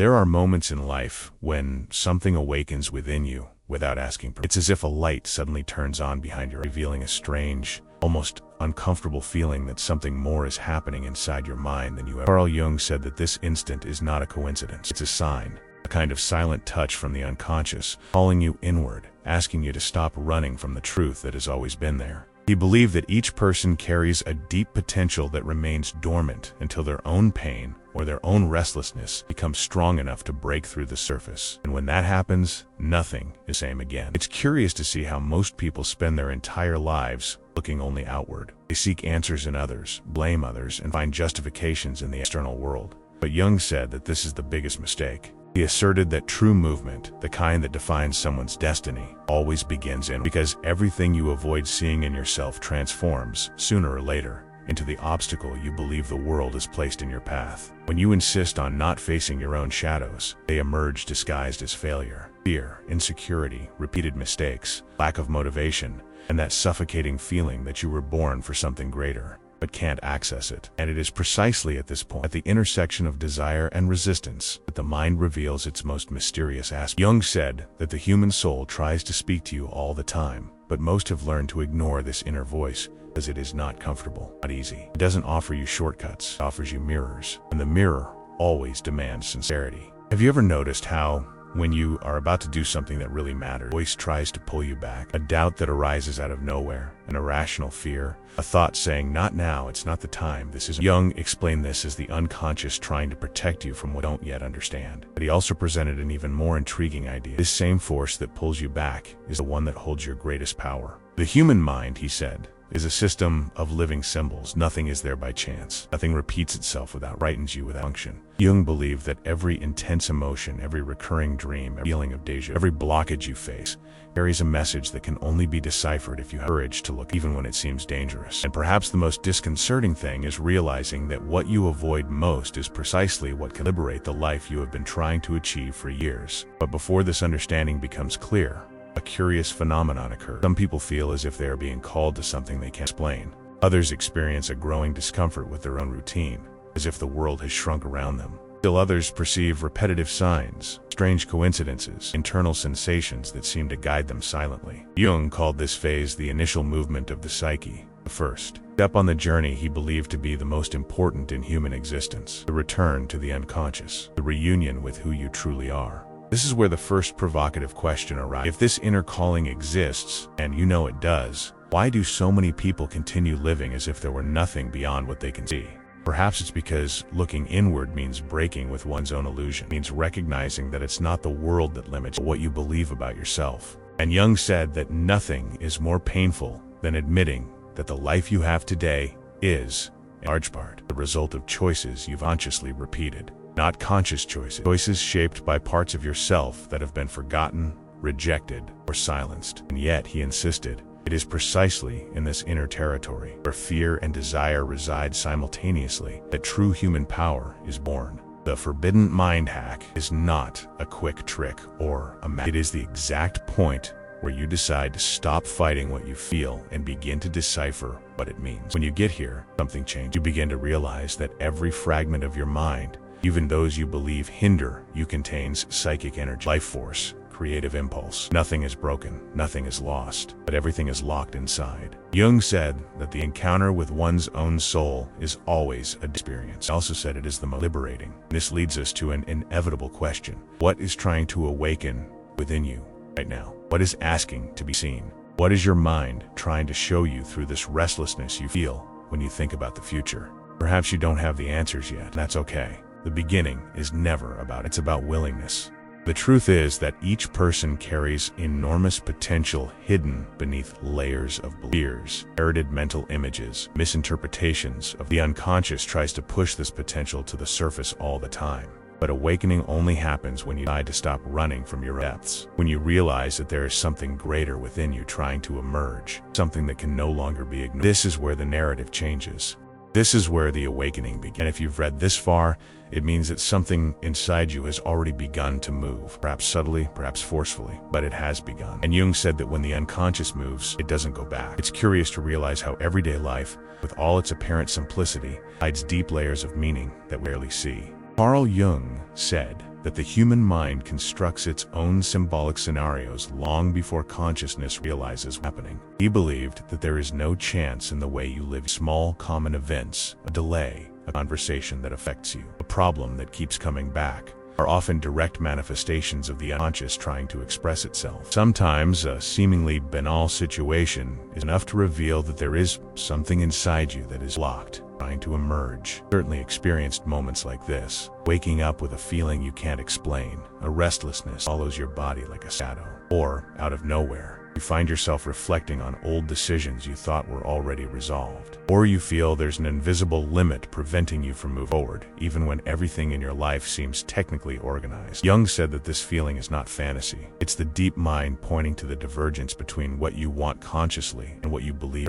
There are moments in life when something awakens within you without asking permission. It's as if a light suddenly turns on behind your eyes, revealing a strange, almost uncomfortable feeling that something more is happening inside your mind than you ever. Carl Jung said that this instant is not a coincidence. It's a sign, a kind of silent touch from the unconscious, calling you inward, asking you to stop running from the truth that has always been there. He believed that each person carries a deep potential that remains dormant until their own pain or their own restlessness becomes strong enough to break through the surface. And when that happens, nothing is the same again. It's curious to see how most people spend their entire lives looking only outward. They seek answers in others, blame others, and find justifications in the external world. But Jung said that this is the biggest mistake. He asserted that true movement, the kind that defines someone's destiny, always begins in because everything you avoid seeing in yourself transforms, sooner or later, into the obstacle you believe the world has placed in your path. When you insist on not facing your own shadows, they emerge disguised as failure, fear, insecurity, repeated mistakes, lack of motivation, and that suffocating feeling that you were born for something greater, but can't access it. And it is precisely at this point, at the intersection of desire and resistance, that the mind reveals its most mysterious aspect. Jung said that the human soul tries to speak to you all the time, but most have learned to ignore this inner voice because it is not comfortable, not easy. It doesn't offer you shortcuts, it offers you mirrors, and the mirror always demands sincerity. Have you ever noticed how, when you are about to do something that really matters, a voice tries to pull you back? A doubt that arises out of nowhere, an irrational fear, a thought saying, not now, it's not the time, this is. Jung explained this as the unconscious trying to protect you from what you don't yet understand. But he also presented an even more intriguing idea. This same force that pulls you back is the one that holds your greatest power. The human mind, he said, is a system of living symbols. Nothing is there by chance. Nothing repeats itself without frightens you without function. Jung believed that every intense emotion, every recurring dream, every feeling of deja vu, every blockage you face, carries a message that can only be deciphered if you have courage to look, even when it seems dangerous. And perhaps the most disconcerting thing is realizing that what you avoid most is precisely what can liberate the life you have been trying to achieve for years. But before this understanding becomes clear, a curious phenomenon occurs. Some people feel as if they are being called to something they can't explain. Others experience a growing discomfort with their own routine, as if the world has shrunk around them. Still others perceive repetitive signs, strange coincidences, internal sensations that seem to guide them silently. Jung called this phase the initial movement of the psyche, the first step on the journey he believed to be the most important in human existence, the return to the unconscious, the reunion with who you truly are. This is where the first provocative question arises. If this inner calling exists, and you know it does, why do so many people continue living as if there were nothing beyond what they can see? Perhaps it's because looking inward means breaking with one's own illusion, means recognizing that it's not the world that limits what you believe about yourself. And Jung said that nothing is more painful than admitting that the life you have today is, in large part, the result of choices you've consciously repeated. Not conscious choices shaped by parts of yourself that have been forgotten, rejected, or silenced. And yet, he insisted, it is precisely in this inner territory, where fear and desire reside simultaneously, that true human power is born. The forbidden mind hack is not a quick trick or a magic. It is the exact point where you decide to stop fighting what you feel and begin to decipher what it means. When you get here, something changes. You begin to realize that every fragment of your mind, even those you believe hinder you, contains psychic energy, life force, creative impulse. Nothing is broken, nothing is lost, but everything is locked inside. Jung said that the encounter with one's own soul is always an experience. He also said it is the most liberating. This leads us to an inevitable question. What is trying to awaken within you right now? What is asking to be seen? What is your mind trying to show you through this restlessness you feel when you think about the future? Perhaps you don't have the answers yet. That's okay. The beginning is never about it. It's about willingness. The truth is that each person carries enormous potential hidden beneath layers of fears, inherited mental images, misinterpretations of the unconscious tries to push this potential to the surface all the time. But awakening only happens when you decide to stop running from your depths, when you realize that there is something greater within you trying to emerge, something that can no longer be ignored. This is where the narrative changes. This is where the awakening begins. And if you've read this far, it means that something inside you has already begun to move, perhaps subtly, perhaps forcefully, but it has begun. And Jung said that when the unconscious moves, it doesn't go back. It's curious to realize how everyday life, with all its apparent simplicity, hides deep layers of meaning that we rarely see. Carl Jung said that the human mind constructs its own symbolic scenarios long before consciousness realizes what's happening. He believed that there is no chance in the way you live. Small common events, a delay, a conversation that affects you, a problem that keeps coming back, are often direct manifestations of the unconscious trying to express itself. Sometimes a seemingly banal situation is enough to reveal that there is something inside you that is locked, trying to emerge. Certainly experienced moments like this, waking up with a feeling you can't explain, a restlessness follows your body like a shadow, or out of nowhere, you find yourself reflecting on old decisions you thought were already resolved. Or you feel there's an invisible limit preventing you from moving forward, even when everything in your life seems technically organized. Jung said that this feeling is not fantasy. It's the deep mind pointing to the divergence between what you want consciously and what you believe.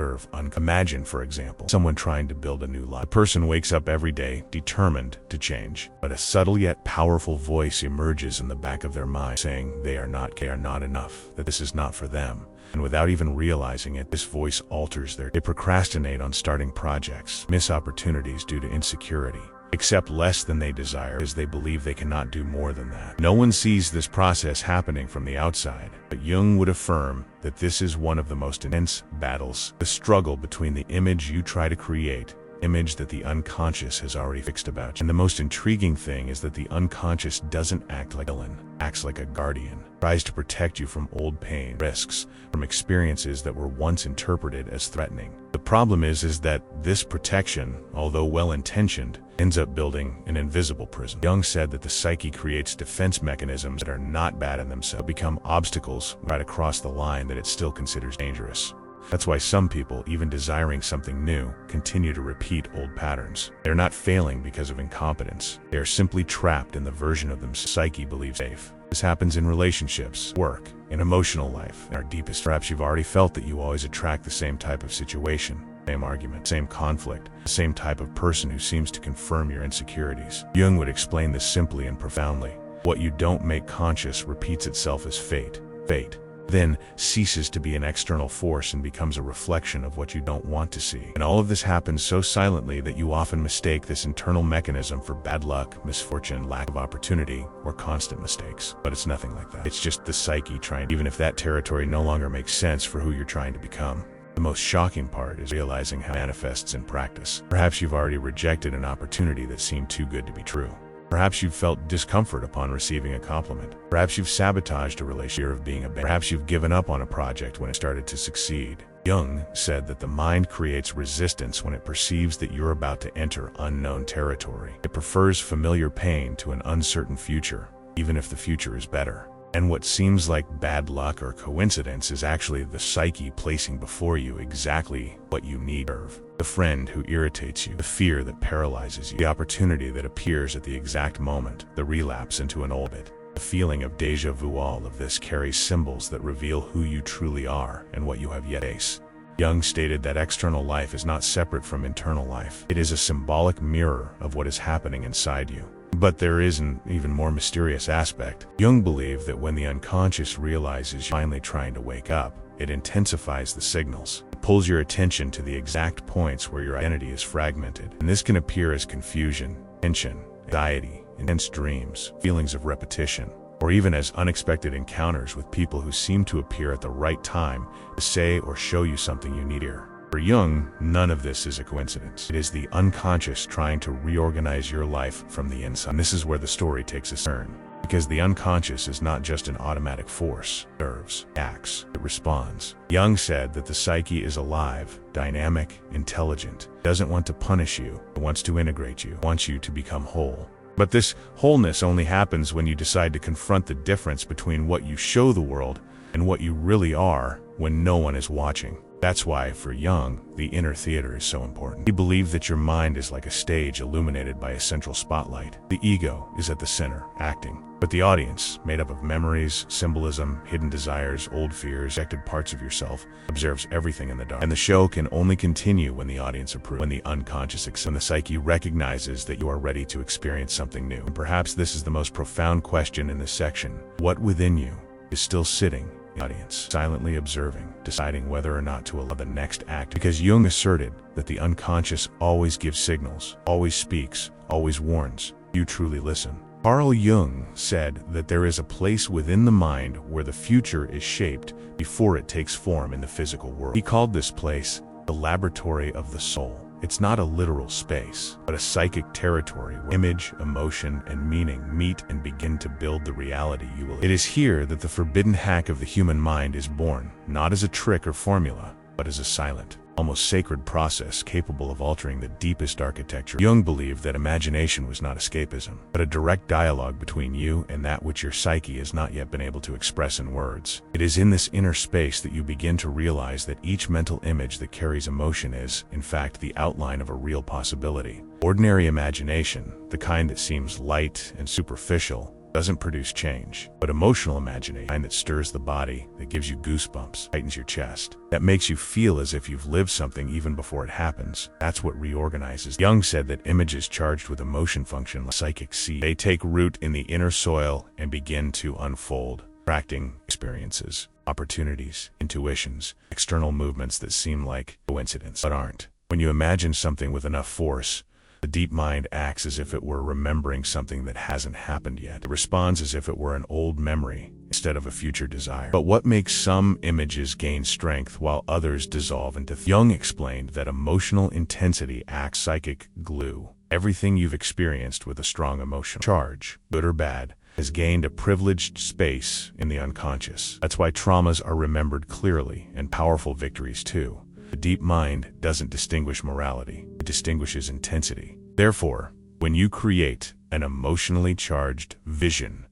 Imagine, for example, someone trying to build a new life. The person wakes up every day determined to change, but a subtle yet powerful voice emerges in the back of their mind saying they are not enough, that this is not for them. And without even realizing it, this voice alters they procrastinate on starting projects, miss opportunities due to insecurity, accept less than they desire because they believe they cannot do more than that. No one sees this process happening from the outside, but Jung would affirm that this is one of the most intense battles, the struggle between the image you try to create, image that the unconscious has already fixed about you. And the most intriguing thing is that the unconscious doesn't act like a villain, acts like a guardian, tries to protect you from old pain, risks, from experiences that were once interpreted as threatening. The problem is that this protection, although well-intentioned, ends up building an invisible prison. Jung said that the psyche creates defense mechanisms that are not bad in themselves, but become obstacles right across the line that it still considers dangerous. That's why some people, even desiring something new, continue to repeat old patterns. They're not failing because of incompetence. They are simply trapped in the version of themselves psyche believes safe. This happens in relationships, work, in emotional life, in our deepest. Perhaps you've already felt that you always attract the same type of situation, same argument, same conflict, the same type of person who seems to confirm your insecurities. Jung would explain this simply and profoundly. What you don't make conscious repeats itself as fate. Fate then ceases to be an external force and becomes a reflection of what you don't want to see. And all of this happens so silently that you often mistake this internal mechanism for bad luck, misfortune, lack of opportunity, or constant mistakes. But it's nothing like that. It's just the psyche trying, even if that territory no longer makes sense for who you're trying to become. The most shocking part is realizing how it manifests in practice. Perhaps you've already rejected an opportunity that seemed too good to be true. Perhaps you've felt discomfort upon receiving a compliment. Perhaps you've sabotaged a relationship of being abandoned. Perhaps you've given up on a project when it started to succeed. Jung said that the mind creates resistance when it perceives that you're about to enter unknown territory. It prefers familiar pain to an uncertain future, even if the future is better. And what seems like bad luck or coincidence is actually the psyche placing before you exactly what you need. The friend who irritates you, the fear that paralyzes you, the opportunity that appears at the exact moment, the relapse into an old habit. The feeling of déjà vu. All of this carries symbols that reveal who you truly are and what you have yet to face. Jung stated that external life is not separate from internal life. It is a symbolic mirror of what is happening inside you. But there is an even more mysterious aspect. Jung believed that when the unconscious realizes you're finally trying to wake up, it intensifies the signals. It pulls your attention to the exact points where your identity is fragmented. And this can appear as confusion, tension, anxiety, intense dreams, feelings of repetition, or even as unexpected encounters with people who seem to appear at the right time to say or show you something you need to hear. For Jung, none of this is a coincidence. It is the unconscious trying to reorganize your life from the inside. And this is where the story takes a turn. Because the unconscious is not just an automatic force. It serves, acts, it responds. Jung said that the psyche is alive, dynamic, intelligent. It doesn't want to punish you. It wants to integrate you. It wants you to become whole. But this wholeness only happens when you decide to confront the difference between what you show the world and what you really are when no one is watching. That's why, for Jung, the inner theater is so important. He believed that your mind is like a stage illuminated by a central spotlight. The ego is at the center, acting. But the audience, made up of memories, symbolism, hidden desires, old fears, rejected parts of yourself, observes everything in the dark. And the show can only continue when the audience approves, when the unconscious accepts, when the psyche recognizes that you are ready to experience something new. And perhaps this is the most profound question in this section. What within you is still sitting in the audience, silently observing, deciding whether or not to allow the next act? Because Jung asserted that the unconscious always gives signals, always speaks, always warns, You truly listen. Carl Jung said that there is a place within the mind where the future is shaped before it takes form in the physical world. He called this place the laboratory of the soul. It's not a literal space, but a psychic territory where image, emotion, and meaning meet and begin to build the reality you will live. It is here that the forbidden hack of the human mind is born, not as a trick or formula, but as a silent, almost sacred process capable of altering the deepest architecture. Jung believed that imagination was not escapism, but a direct dialogue between you and that which your psyche has not yet been able to express in words. It is in this inner space that you begin to realize that each mental image that carries emotion is, in fact, the outline of a real possibility. Ordinary imagination, the kind that seems light and superficial, doesn't produce change, but emotional imagination, the kind that stirs the body, that gives you goosebumps, tightens your chest, that makes you feel as if you've lived something even before it happens. That's what reorganizes. Jung said that images charged with emotion function like psychic seeds. They take root in the inner soil and begin to unfold, attracting experiences, opportunities, intuitions, external movements that seem like coincidence, but aren't. When you imagine something with enough force, the deep mind acts as if it were remembering something that hasn't happened yet. It responds as if it were an old memory instead of a future desire. But what makes some images gain strength while others dissolve into Jung explained that emotional intensity acts psychic glue. Everything you've experienced with a strong emotional charge, good or bad, has gained a privileged space in the unconscious. That's why traumas are remembered clearly, and powerful victories too. The deep mind doesn't distinguish morality, it distinguishes intensity. Therefore, when you create an emotionally charged vision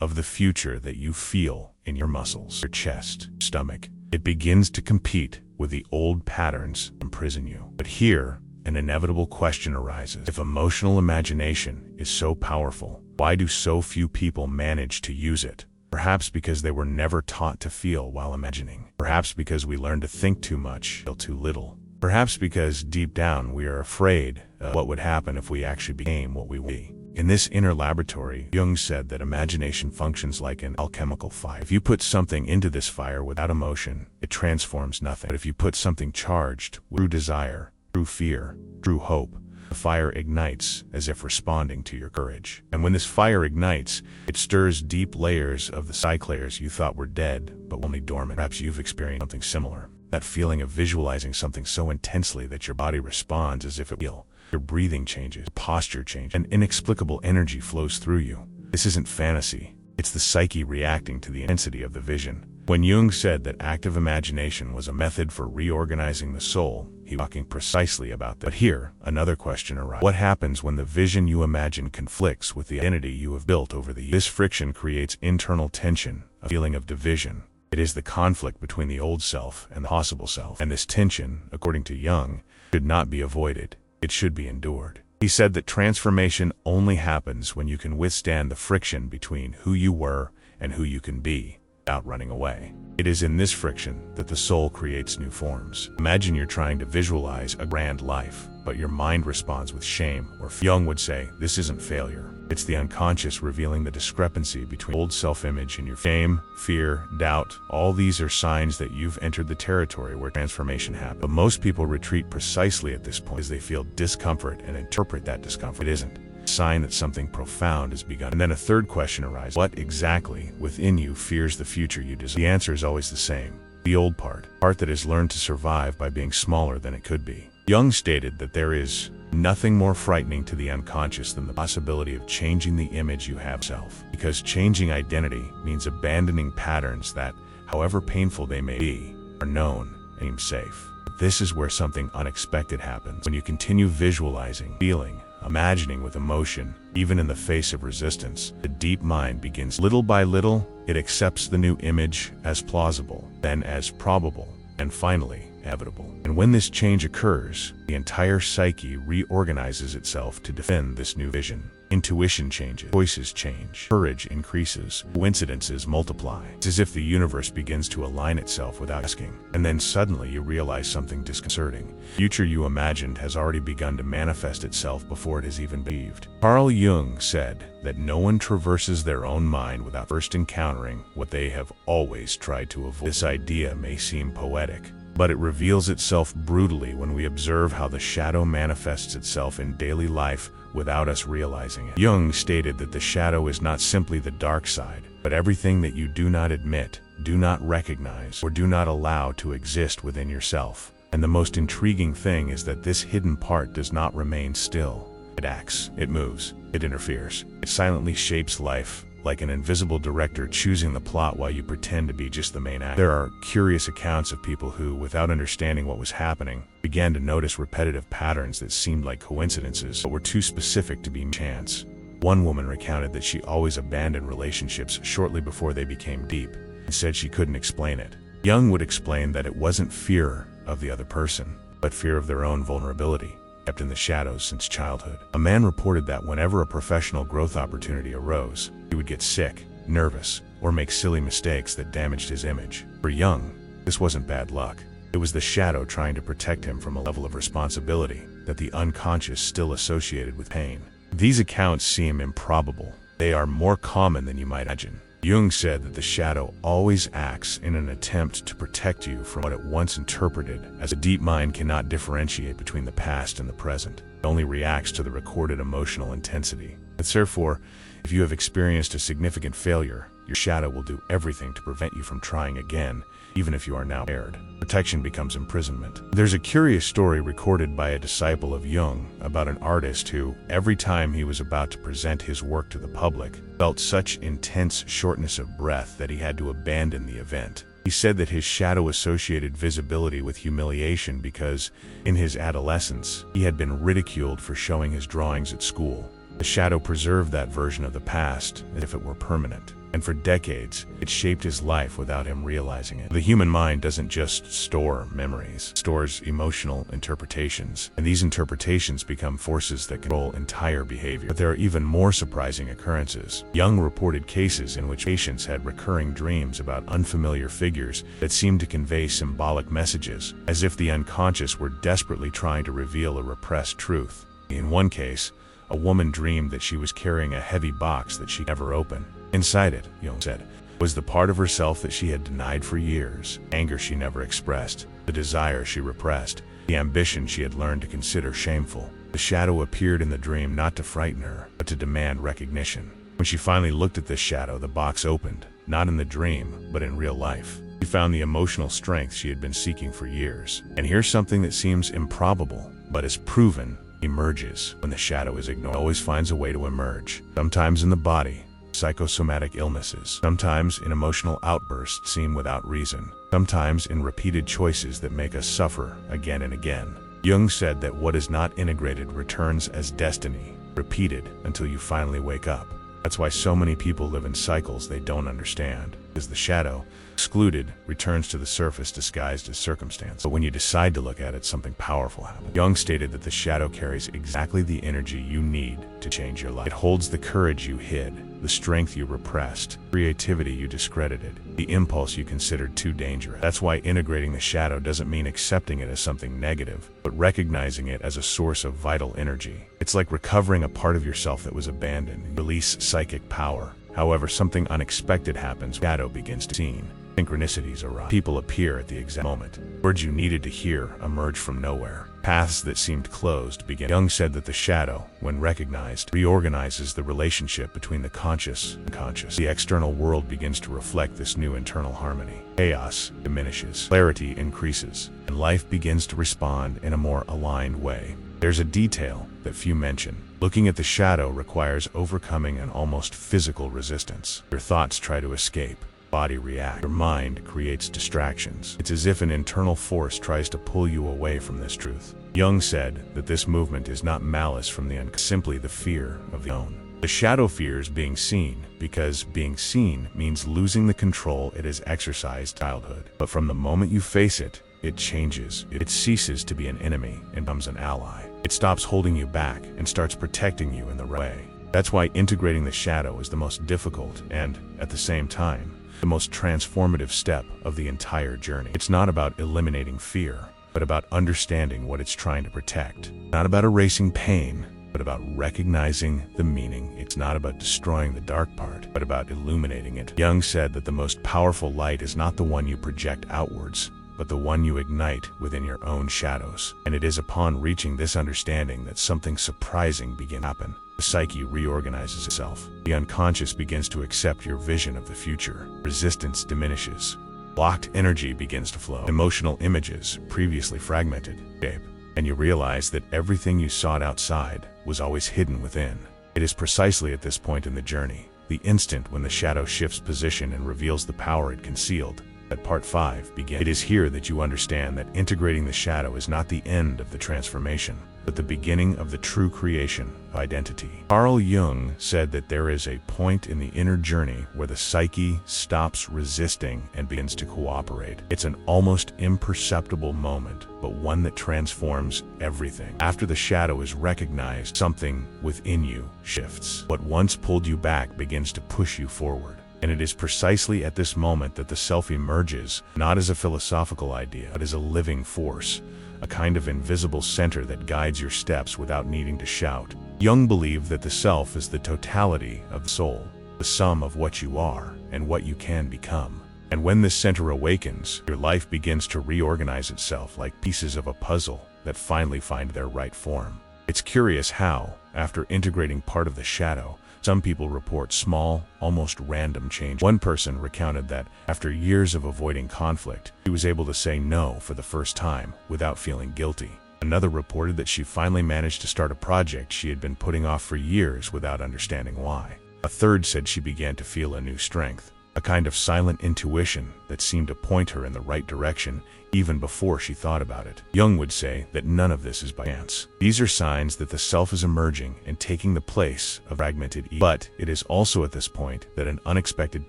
of the future that you feel in your muscles, your chest, stomach, it begins to compete with the old patterns that imprison you. But here, an inevitable question arises. If emotional imagination is so powerful, why do so few people manage to use it? Perhaps because they were never taught to feel while imagining. Perhaps because we learned to think too much, feel too little. Perhaps because deep down we are afraid of what would happen if we actually became what we would be. In this inner laboratory, Jung said that imagination functions like an alchemical fire. If you put something into this fire without emotion, it transforms nothing. But if you put something charged through desire, through fear, through hope, the fire ignites as if responding to your courage. And when this fire ignites, it stirs deep layers of the psyche layers you thought were dead, but only dormant. Perhaps you've experienced something similar. That feeling of visualizing something so intensely that your body responds as if it will. Your breathing changes, your posture changes, and inexplicable energy flows through you. This isn't fantasy. It's the psyche reacting to the intensity of the vision. When Jung said that active imagination was a method for reorganizing the soul, he was talking precisely about that. But here, another question arises. What happens when the vision you imagine conflicts with the identity you have built over the years? This friction creates internal tension, a feeling of division. It is the conflict between the old self and the possible self. And this tension, according to Jung, should not be avoided. It should be endured. He said that transformation only happens when you can withstand the friction between who you were and who you can be, without running away. It is in this friction that the soul creates new forms. Imagine you're trying to visualize a grand life, but your mind responds with shame or fear. Jung would say, this isn't failure. It's the unconscious revealing the discrepancy between old self-image and your shame, fear, doubt. All these are signs that you've entered the territory where transformation happens. But most people retreat precisely at this point as they feel discomfort and interpret that discomfort. It isn't a sign that something profound has begun. And then a third question arises. What exactly within you fears the future you desire? The answer is always the same. The old part that has learned to survive by being smaller than it could be. Jung stated that there is nothing more frightening to the unconscious than the possibility of changing the image you have of yourself. Because changing identity means abandoning patterns that, however painful they may be, are known and seem safe. This is where something unexpected happens. When you continue visualizing, feeling, imagining with emotion, even in the face of resistance, the deep mind begins. Little by little, it accepts the new image as plausible, then as probable, and finally, inevitable. And when this change occurs, the entire psyche reorganizes itself to defend this new vision. Intuition changes, choices change, courage increases, coincidences multiply. It's as if the universe begins to align itself without asking. And then suddenly you realize something disconcerting. The future you imagined has already begun to manifest itself before it has even been achieved. Carl Jung said that no one traverses their own mind without first encountering what they have always tried to avoid. This idea may seem poetic, But it reveals itself brutally when we observe how the shadow manifests itself in daily life without us realizing it. Jung stated that the shadow is not simply the dark side, but everything that you do not admit, do not recognize, or do not allow to exist within yourself. And the most intriguing thing is that this hidden part does not remain still. It acts, it moves, it interferes. It silently shapes life, like an invisible director choosing the plot while you pretend to be just the main actor. There are curious accounts of people who, without understanding what was happening, began to notice repetitive patterns that seemed like coincidences, but were too specific to be chance. One woman recounted that she always abandoned relationships shortly before they became deep, and said she couldn't explain it. Jung would explain that it wasn't fear of the other person, but fear of their own vulnerability, kept in the shadows since childhood. A man reported that whenever a professional growth opportunity arose, he would get sick, nervous, or make silly mistakes that damaged his image. For Jung, this wasn't bad luck. It was the shadow trying to protect him from a level of responsibility that the unconscious still associated with pain. These accounts seem improbable. They are more common than you might imagine. Jung said that the shadow always acts in an attempt to protect you from what it once interpreted as a deep mind cannot differentiate between the past and the present. It only reacts to the recorded emotional intensity. And therefore, if you have experienced a significant failure, your shadow will do everything to prevent you from trying again, even if you are now scared. Protection becomes imprisonment. There's a curious story recorded by a disciple of Jung about an artist who, every time he was about to present his work to the public, felt such intense shortness of breath that he had to abandon the event. He said that his shadow associated visibility with humiliation because, in his adolescence, he had been ridiculed for showing his drawings at school. The shadow preserved that version of the past as if it were permanent. And for decades, it shaped his life without him realizing it. The human mind doesn't just store memories, it stores emotional interpretations, and these interpretations become forces that control entire behavior. But there are even more surprising occurrences. Jung reported cases in which patients had recurring dreams about unfamiliar figures that seemed to convey symbolic messages, as if the unconscious were desperately trying to reveal a repressed truth. In one case, a woman dreamed that she was carrying a heavy box that she never opened. Inside it, Jung said, was the part of herself that she had denied for years, anger she never expressed, the desire she repressed, the ambition she had learned to consider shameful. The shadow appeared in the dream not to frighten her, but to demand recognition. When she finally looked at this shadow, the box opened, not in the dream, but in real life. She found the emotional strength she had been seeking for years. And here's something that seems improbable, but is proven: emerges when the shadow is ignored. It always finds a way to emerge, sometimes in the body, psychosomatic illnesses, sometimes in emotional outbursts seen without reason, sometimes in repeated choices that make us suffer again and again. Jung said that what is not integrated returns as destiny, repeated until you finally wake up. That's why so many people live in cycles they don't understand, because the shadow, excluded, returns to the surface disguised as circumstance. But when you decide to look at it, something powerful happens. Jung stated that the shadow carries exactly the energy you need to change your life. It holds the courage you hid, the strength you repressed, creativity you discredited, the impulse you considered too dangerous. That's why integrating the shadow doesn't mean accepting it as something negative, but recognizing it as a source of vital energy. It's like recovering a part of yourself that was abandoned. Release psychic power. However, something unexpected happens. Shadow begins to be seen. Synchronicities arise. People appear at the exact moment. Words you needed to hear emerge from nowhere. Paths that seemed closed begin. Jung said that the shadow, when recognized, reorganizes the relationship between the conscious and unconscious. The external world begins to reflect this new internal harmony. Chaos diminishes, clarity increases, and life begins to respond in a more aligned way. There's a detail that few mention. Looking at the shadow requires overcoming an almost physical resistance. Your thoughts try to escape. Body reacts. Your mind creates distractions. It's as if an internal force tries to pull you away from this truth. Jung said that this movement is not malice from the unconscious, simply the fear of the unknown. The shadow fears being seen, because being seen means losing the control it has exercised in childhood. But from the moment you face it, it changes. It ceases to be an enemy and becomes an ally. It stops holding you back and starts protecting you in the right way. That's why integrating the shadow is the most difficult and, at the same time, the most transformative step of the entire journey. It's not about eliminating fear, but about understanding what it's trying to protect. Not about erasing pain, but about recognizing the meaning. It's not about destroying the dark part, but about illuminating it. Jung said that the most powerful light is not the one you project outwards, but the one you ignite within your own shadows. And it is upon reaching this understanding that something surprising begins to happen. The psyche reorganizes itself. The unconscious begins to accept your vision of the future. Resistance diminishes. Blocked energy begins to flow. Emotional images, previously fragmented, shape. And you realize that everything you sought outside was always hidden within. It is precisely at this point in the journey, the instant when the shadow shifts position and reveals the power it concealed, that part 5 begins. It is here that you understand that integrating the shadow is not the end of the transformation, but the beginning of the true creation of identity. Carl Jung said that there is a point in the inner journey where the psyche stops resisting and begins to cooperate. It's an almost imperceptible moment, but one that transforms everything. After the shadow is recognized, something within you shifts. What once pulled you back begins to push you forward. And it is precisely at this moment that the self emerges, not as a philosophical idea, but as a living force, a kind of invisible center that guides your steps without needing to shout. Jung believed that the self is the totality of the soul, the sum of what you are and what you can become. And when this center awakens, your life begins to reorganize itself like pieces of a puzzle that finally find their right form. It's curious how, after integrating part of the shadow, some people report small, almost random change. One person recounted that, after years of avoiding conflict, she was able to say no for the first time without feeling guilty. Another reported that she finally managed to start a project she had been putting off for years without understanding why. A third said she began to feel a new strength, a kind of silent intuition that seemed to point her in the right direction even before she thought about it. Jung would say that none of this is by chance. These are signs that the self is emerging and taking the place of fragmented ego. But it is also at this point that an unexpected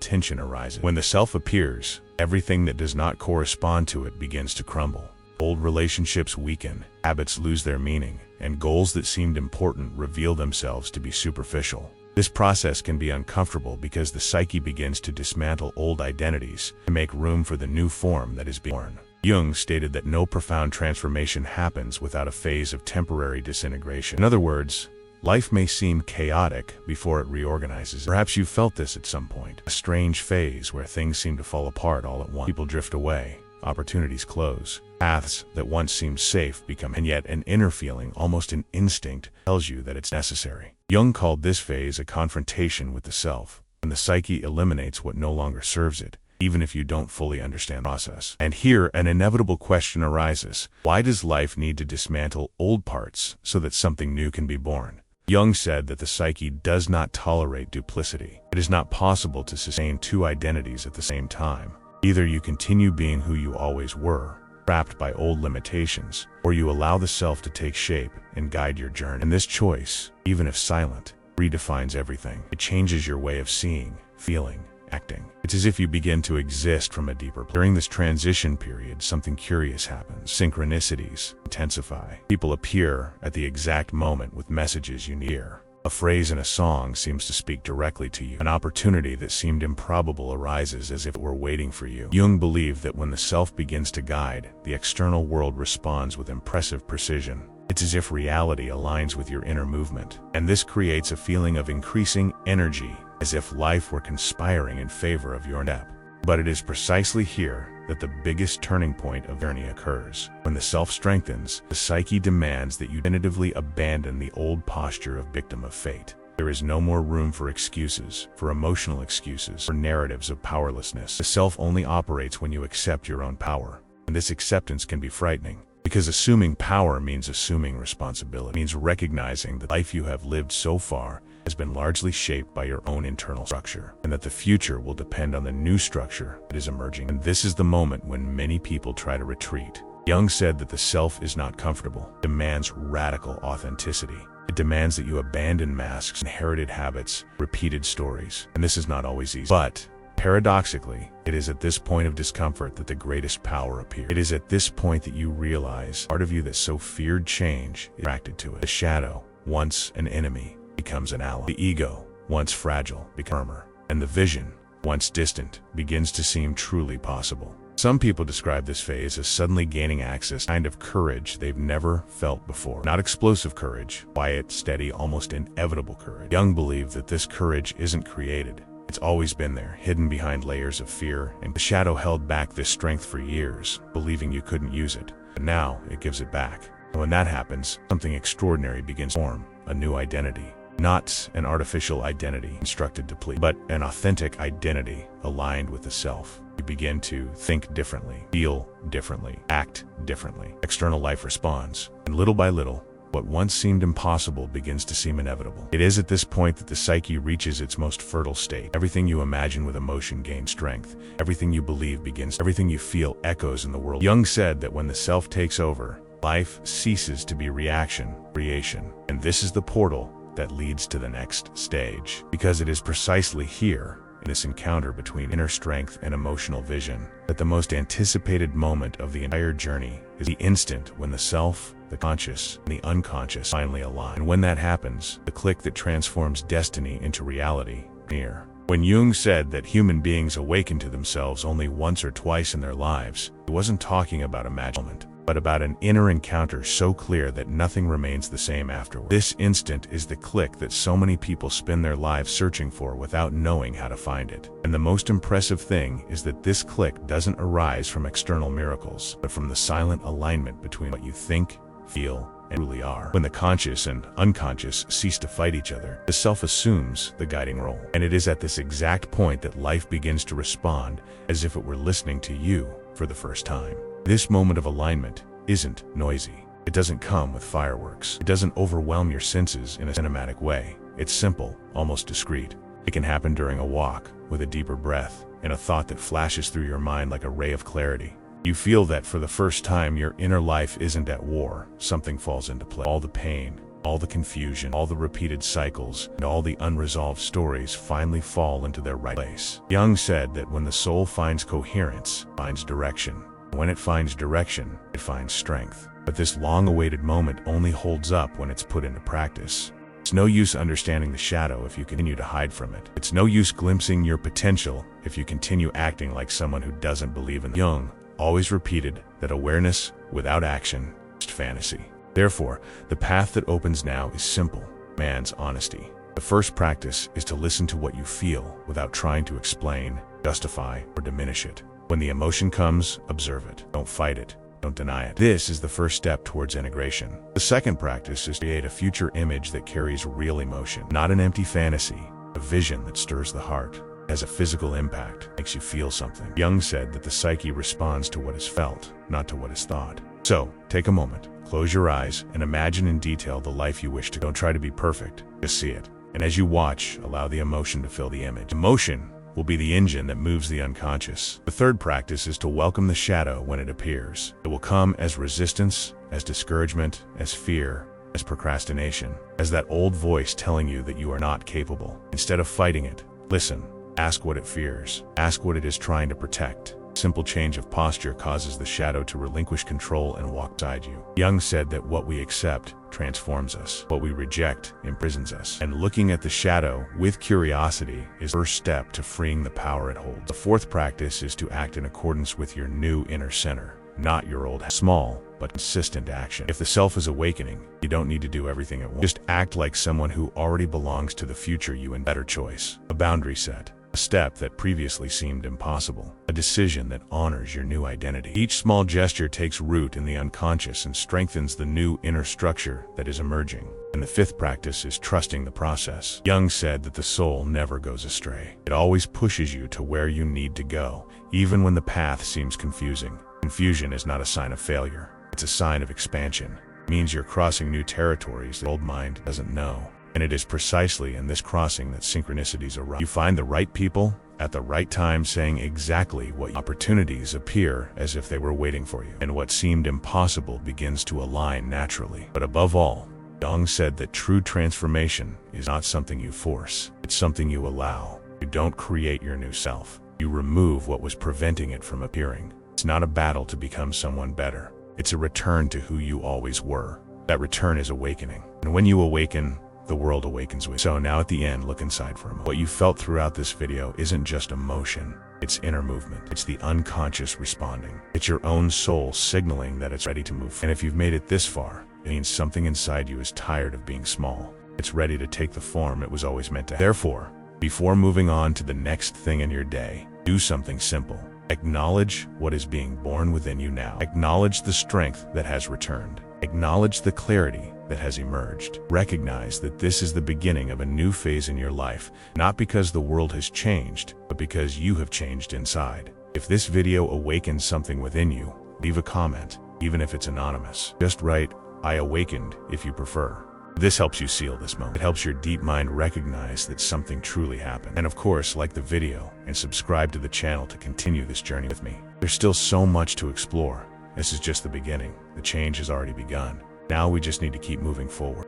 tension arises. When the self appears, everything that does not correspond to it begins to crumble. Old relationships weaken, habits lose their meaning, and goals that seemed important reveal themselves to be superficial. This process can be uncomfortable because the psyche begins to dismantle old identities to make room for the new form that is born. Jung stated that no profound transformation happens without a phase of temporary disintegration. In other words, life may seem chaotic before it reorganizes. Perhaps you felt this at some point, a strange phase where things seem to fall apart all at once. People drift away, opportunities close, paths that once seemed safe become, and yet an inner feeling, almost an instinct, tells you that it's necessary. Jung called this phase a confrontation with the self, when the psyche eliminates what no longer serves it, even if you don't fully understand the process. And here, an inevitable question arises. Why does life need to dismantle old parts so that something new can be born? Jung said that the psyche does not tolerate duplicity. It is not possible to sustain two identities at the same time. Either you continue being who you always were, trapped by old limitations, or you allow the self to take shape and guide your journey. And this choice, even if silent, redefines everything. It changes your way of seeing, feeling, acting. It's as if you begin to exist from a deeper place. During this transition period, something curious happens. Synchronicities intensify. People appear at the exact moment with messages you need to hear. A phrase in a song seems to speak directly to you. An opportunity that seemed improbable arises as if it were waiting for you. Jung believed that when the self begins to guide, the external world responds with impressive precision. It's as if reality aligns with your inner movement. And this creates a feeling of increasing energy, as if life were conspiring in favor of your step. But it is precisely here that the biggest turning point of the journey occurs. When the self strengthens, the psyche demands that you definitively abandon the old posture of victim of fate. There is no more room for excuses, for emotional excuses, for narratives of powerlessness. The self only operates when you accept your own power. And this acceptance can be frightening, because assuming power means assuming responsibility. It means recognizing that the life you have lived so far has been largely shaped by your own internal structure, and that the future will depend on the new structure that is emerging. And this is the moment when many people try to retreat. Jung said that the self is not comfortable. It demands radical authenticity. It demands that you abandon masks, inherited habits, repeated stories. And this is not always easy. But paradoxically, it is at this point of discomfort that the greatest power appears. It is at this point that you realize part of you that so feared change is attracted to it. The shadow, once an enemy, becomes an ally. The ego, once fragile, becomes firmer. And the vision, once distant, begins to seem truly possible. Some people describe this phase as suddenly gaining access to a kind of courage they've never felt before. Not explosive courage, quiet, steady, almost inevitable courage. Jung believed that this courage isn't created. It's always been there, hidden behind layers of fear, and the shadow held back this strength for years, believing you couldn't use it. But now, it gives it back. And when that happens, something extraordinary begins to form, a new identity. Not an artificial identity constructed to please, but an authentic identity aligned with the self. You begin to think differently, feel differently, act differently. External life responds, and little by little, what once seemed impossible begins to seem inevitable. It is at this point that the psyche reaches its most fertile state. Everything you imagine with emotion gains strength. Everything you believe begins. Everything you feel echoes in the world. Jung said that when the self takes over, life ceases to be reaction, creation. And this is the portal that leads to the next stage. Because it is precisely here, in this encounter between inner strength and emotional vision, that the most anticipated moment of the entire journey is the instant when the self, the conscious, and the unconscious finally align. And when that happens, the click that transforms destiny into reality near. When Jung said that human beings awaken to themselves only once or twice in their lives, he wasn't talking about a magic moment, but about an inner encounter so clear that nothing remains the same afterward. This instant is the click that so many people spend their lives searching for without knowing how to find it. And the most impressive thing is that this click doesn't arise from external miracles, but from the silent alignment between what you think, feel, and truly are. When the conscious and unconscious cease to fight each other, the self assumes the guiding role. And it is at this exact point that life begins to respond as if it were listening to you for the first time. This moment of alignment isn't noisy. It doesn't come with fireworks. It doesn't overwhelm your senses in a cinematic way. It's simple, almost discreet. It can happen during a walk, with a deeper breath, and a thought that flashes through your mind like a ray of clarity. You feel that for the first time your inner life isn't at war. Something falls into place. All the pain, all the confusion, all the repeated cycles, and all the unresolved stories finally fall into their right place. Jung said that when the soul finds coherence, it finds direction. When it finds direction, it finds strength. But this long-awaited moment only holds up when it's put into practice. It's no use understanding the shadow if you continue to hide from it. It's no use glimpsing your potential if you continue acting like someone who doesn't believe in it. Jung always repeated that awareness without action is fantasy. Therefore, the path that opens now is simple: man's honesty. The first practice is to listen to what you feel without trying to explain, justify, or diminish it. When the emotion comes, observe it. Don't fight it. Don't deny it. This is the first step towards integration. The second practice is to create a future image that carries real emotion, not an empty fantasy, a vision that stirs the heart, has a physical impact, makes you feel something. Jung said that the psyche responds to what is felt, not to what is thought. So, take a moment, close your eyes, and imagine in detail the life you wish to. Don't try to be perfect, just see it. And as you watch, allow the emotion to fill the image. Emotion will be the engine that moves the unconscious. The third practice is to welcome the shadow when it appears. It will come as resistance, as discouragement, as fear, as procrastination, as that old voice telling you that you are not capable. Instead of fighting it, listen. Ask what it fears. Ask what it is trying to protect. Simple change of posture causes the shadow to relinquish control and walk beside you. Jung said that what we accept transforms us. What we reject imprisons us. And looking at the shadow with curiosity is the first step to freeing the power it holds. The fourth practice is to act in accordance with your new inner center, not your old small but consistent action. If the self is awakening, you don't need to do everything at once. Just act like someone who already belongs to the future you in better choice. A boundary set. A step that previously seemed impossible. A decision that honors your new identity. Each small gesture takes root in the unconscious and strengthens the new inner structure that is emerging. And the fifth practice is trusting the process. Jung said that the soul never goes astray. It always pushes you to where you need to go, even when the path seems confusing. Confusion is not a sign of failure. It's a sign of expansion. It means you're crossing new territories the old mind doesn't know. And it is precisely in this crossing that synchronicities arise. You find the right people at the right time saying exactly what opportunities appear as if they were waiting for you. And what seemed impossible begins to align naturally. But above all, Jung said that true transformation is not something you force. It's something you allow. You don't create your new self. You remove what was preventing it from appearing. It's not a battle to become someone better. It's a return to who you always were. That return is awakening. And when you awaken, the world awakens with you. So now at the end, look inside for a moment. What you felt throughout this video isn't just emotion. It's inner movement. It's the unconscious responding. It's your own soul signaling that it's ready to move. And if you've made it this far, it means something inside you is tired of being small. It's ready to take the form it was always meant to have. Therefore, Before moving on to the next thing in your day, do something simple. Acknowledge what is being born within you now. Acknowledge the strength that has returned. Acknowledge the clarity that has emerged. Recognize that this is the beginning of a new phase in your life, not because the world has changed, but because you have changed inside. If this video awakens something within you, leave a comment, even if it's anonymous. Just write, "I awakened," if you prefer. This helps you seal this moment. It helps your deep mind recognize that something truly happened. And of course, like the video and subscribe to the channel to continue this journey with me. There's still so much to explore. This is just the beginning. The change has already begun. Now we just need to keep moving forward.